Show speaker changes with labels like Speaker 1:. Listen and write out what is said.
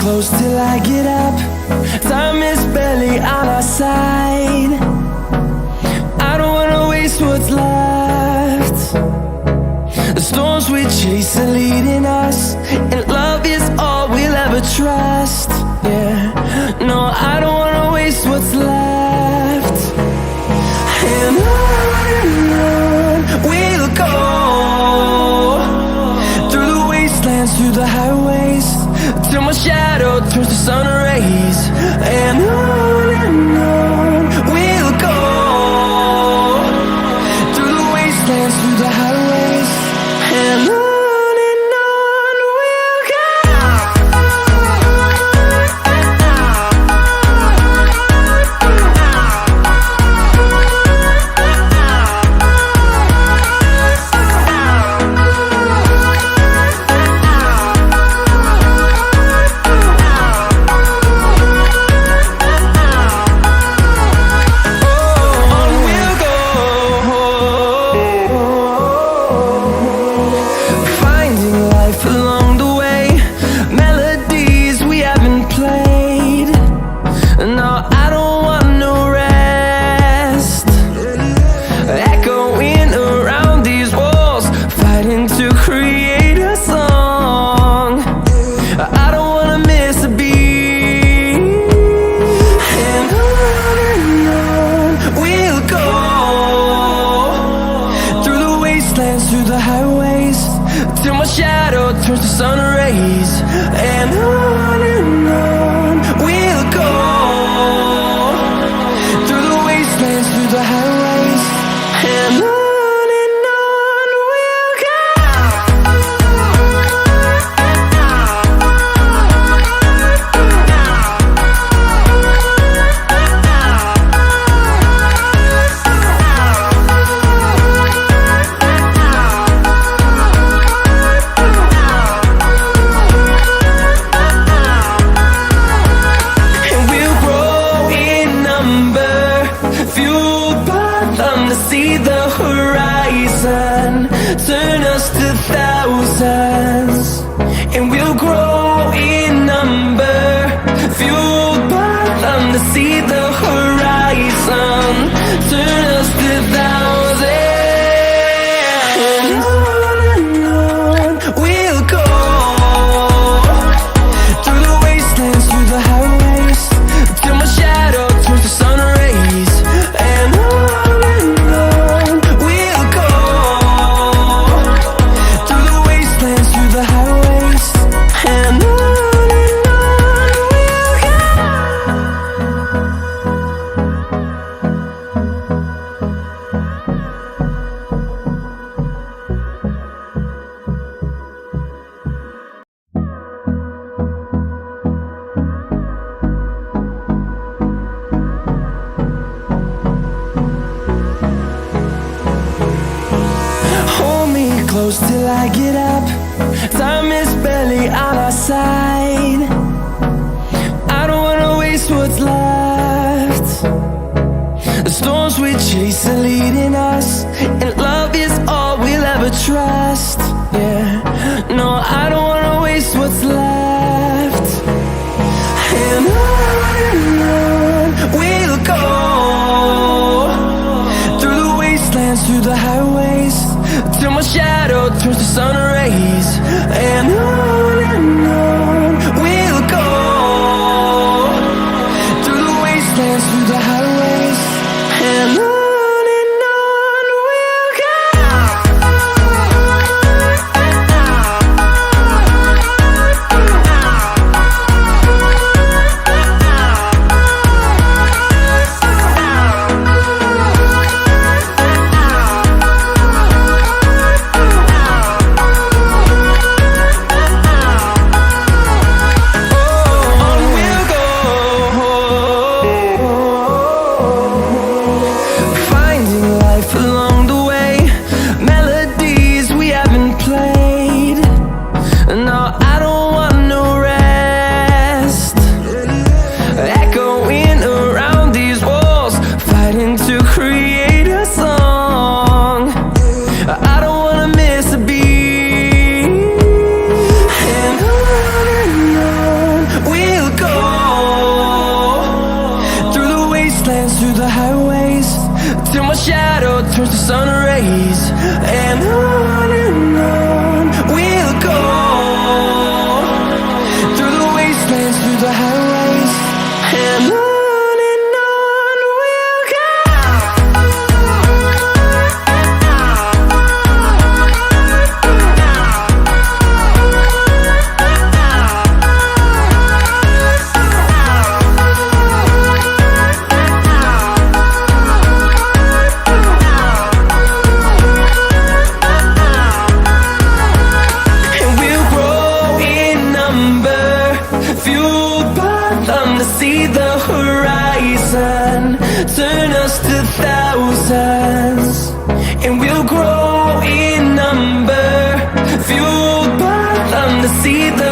Speaker 1: close till I get up. Time is barely on our side. I don't wanna waste what's left. The storms we chase are leading us, and love is all we'll ever trust. Yeah, no, I don't wanna waste what's left. And on we'll go, through the wastelands, through the highways, till my shadow turns to sun rays. And on we'll go, through the wastelands, through the highways, and on we'll go. Through the highways, till my shadow turns to sun rays. And on we'll go, through the wastelands, through the highways, and on we'll go. See the horizon, turn us to thousands, and we'll grow in number, fueled by them to see the horizon, turn us to thousands. And on we'll go, through the wastelands, through the highways, till my shadow turns to sun rays. And close till I get up. Time is barely on our side. I don't wanna waste what's left. The storms we chase are leading us, and love is all we'll ever trust. Yeah, no, I don't wanna waste what's left. And on we'll go, through the wastelands, through the highways, till my shadow turns to sun rays. And on we'll go, through the wastelands, through the highways, and on we'll go. On we'll go. till my shadow turns to sun rays. And on we'll go, through the wastelands, through the highways. And on we'll go. See the horizon, turn us to thousands, and we'll grow in number, fueled by them to see the